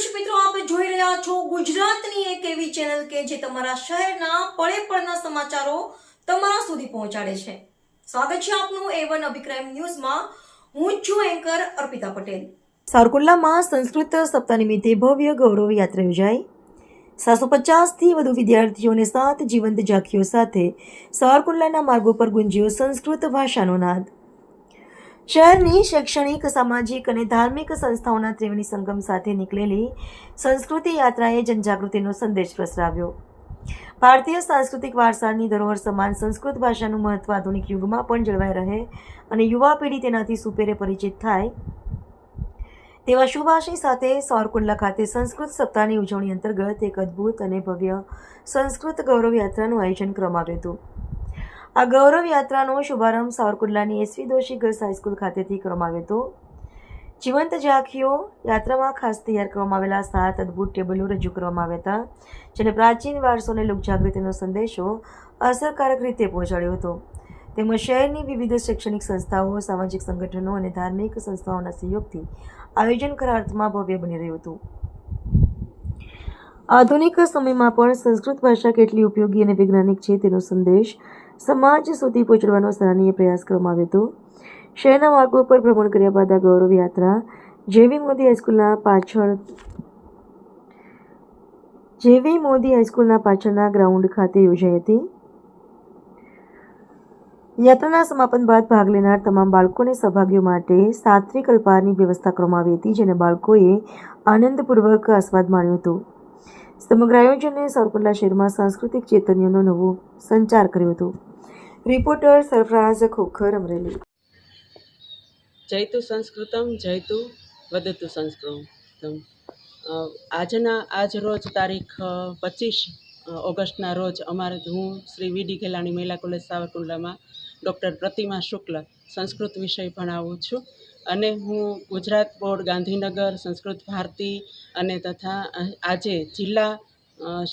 દર્શક મિત્રો, આપ જોઈ રહ્યા છો ગુજરાતની એક એવી ચેનલ કે જે તમારા શહેરના પળે પળના સમાચારો તમારા સુધી પહોંચાડે છે। સ્વાગત છે આપનું A1 અભિક્રાઇમ ન્યૂઝમાં। હું છું એન્કર અર્પિતા પટેલ। સાવરકુંડલામાં સંસ્કૃત સપ્તાહ નિમિત્તે ભવ્ય ગૌરવ યાત્રા યોજાઈ। 750થી વધુ વિદ્યાર્થીઓને 7 જીવંત ઝાંખીઓ સાથે સાવરકુંડલાના માર્ગો પર ગુંજ્યો સંસ્કૃત ભાષાનો નાદ। શહેરની શૈક્ષણિક, સામાજિક અને ધાર્મિક સંસ્થાઓના ત્રિવેણી સંગમ સાથે નીકળેલી સંસ્કૃતિ યાત્રાએ જનજાગૃતિનો સંદેશ પ્રસરાવ્યો। ભારતીય સાંસ્કૃતિક વારસાની ધરોહર સમાન સંસ્કૃત ભાષાનું મહત્વ આધુનિક યુગમાં પણ જળવાઈ રહે અને યુવા પેઢી તેનાથી સુપેરે પરિચિત થાય તેવા શુભ આશય સાથે સાવરકુંડલા ખાતે સંસ્કૃત સપ્તાહની ઉજવણી અંતર્ગત એક અદ્ભુત અને ભવ્ય સંસ્કૃત ગૌરવ યાત્રાનું આયોજન કરવામાં આવ્યું હતું। આ ગૌરવ યાત્રાનો શુભારંભ સાવરકુંડલાની એસવી દોશી ગર્લ્સ હાઈસ્કૂલ ખાતેથી કરવામાં આવ્યો હતો। જીવંત ઝાંખીઓ યાત્રામાં ખાસ તૈયાર કરવામાં આવેલા 7 અદ્ભુત ટેબલો રજૂ કરવામાં આવ્યા હતા, જેને પ્રાચીન વારસો અને લોકજાગૃતિનો સંદેશો અસરકારક રીતે પહોંચાડ્યો હતો। તેમજ શહેરની વિવિધ શૈક્ષણિક સંસ્થાઓ, સામાજિક સંગઠનો અને ધાર્મિક સંસ્થાઓના સહયોગથી આયોજન ખરા અર્થમાં ભવ્ય બની રહ્યું હતું। આધુનિક સમયમાં પણ સંસ્કૃત ભાષા કેટલી ઉપયોગી અને વૈજ્ઞાનિક છે તેનો સંદેશ સમાજ સુધી પહોંચાડવાનો સરાહનીય પ્રયાસ કરવામાં આવ્યો હતો। શહેરના માર્ગો પર ભ્રમણ કર્યા બાદ આ ગૌરવ યાત્રા જેવી મોદી હાઈસ્કૂલના પાછળના ગ્રાઉન્ડ ખાતે યોજાઈ હતી। યાત્રાના સમાપન બાદ ભાગ લેનાર તમામ બાળકો અને સહભાગીઓ માટે સાત્વિક અલ્પાહારની વ્યવસ્થા કરવામાં આવી હતી, જેને બાળકોએ આનંદપૂર્વક આસ્વાદ માણ્યો હતો। સમગ્ર આયોજને સાવરકુંડલા શહેરમાં સાંસ્કૃતિક ચૈતન્યનો નવો સંચાર કર્યો હતો। રિપોર્ટર સરફરાઝ ખોખર, અમરેલી। જયતુ સંસ્કૃતમ જયતુ વદતુ સંસ્કૃતમ। આજ રોજ તારીખ 25 ઓગસ્ટના રોજ હું શ્રી વીડી ઘેલાણી મહિલા કોલેજ સાવરકુંડલામાં ડૉક્ટર પ્રતિમા શુક્લ સંસ્કૃત વિષય ભણાવું છું અને હું ગુજરાત બોર્ડ ગાંધીનગર, સંસ્કૃત ભારતી અને તથા આજે જિલ્લા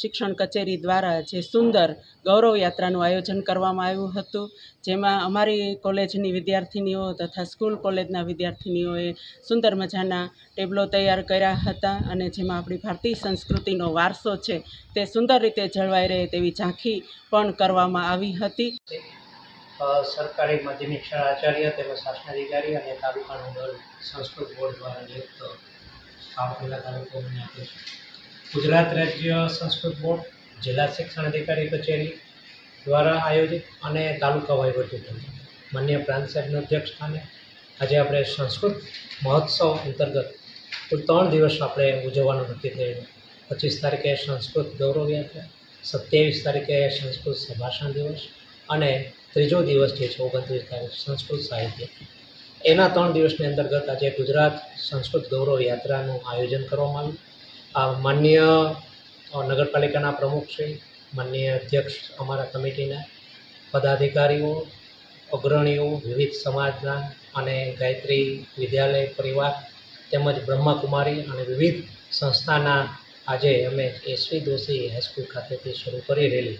શિક્ષણ કચેરી દ્વારા જે સુંદર ગૌરવ યાત્રાનું આયોજન કરવામાં આવ્યું હતું, જેમાં અમારી કોલેજની વિદ્યાર્થિનીઓ તથા સ્કૂલ કોલેજના વિદ્યાર્થિનીઓએ સુંદર મજાના ટેબલો તૈયાર કર્યા હતા અને જેમાં આપણી ભારતીય સંસ્કૃતિનો વારસો છે તે સુંદર રીતે જળવાઈ રહે તેવી ઝાંખી પણ કરવામાં આવી હતી। સરકારી માધ્યમિક શાળા આચાર્ય તેમજ શાસનાધિકારી અને તાલુકાનું દળ સંસ્કૃત બોર્ડ દ્વારા નિયુક્ત સાવરકુંડલા તાલુકો મને આપે છે। ગુજરાત રાજ્ય સંસ્કૃત બોર્ડ, જિલ્લા શિક્ષણ અધિકારી કચેરી દ્વારા આયોજિત અને તાલુકા વહીવટીતંત્ર માન્ય પ્રાંત સાહેબના અધ્યક્ષ સ્થાને આજે આપણે સંસ્કૃત મહોત્સવ અંતર્ગત કુલ 3 દિવસ આપણે ઉજવવાનું નક્કી થયેલું। 25 તારીખે સંસ્કૃત ગૌરવ યાત્રા, 27 તારીખે સંસ્કૃત ભાષણ દિવસ અને ત્રીજો દિવસ જે છે 29 તારીખ સંસ્કૃત સાહિત્ય। એના 3 દિવસની અંતર્ગત આજે ગુજરાત સંસ્કૃત ગૌરવ યાત્રાનું આયોજન કરવામાં આવ્યું। આ માન્ય નગરપાલિકાના પ્રમુખશ્રી, માન્ય અધ્યક્ષ, અમારા કમિટીના પદાધિકારીઓ, અગ્રણીઓ, વિવિધ સમાજના અને ગાયત્રી વિદ્યાલય પરિવાર તેમજ બ્રહ્માકુમારી અને વિવિધ સંસ્થાના આજે અમે એસવી દોશી હાઈસ્કૂલ ખાતેથી શરૂ કરી રહેલી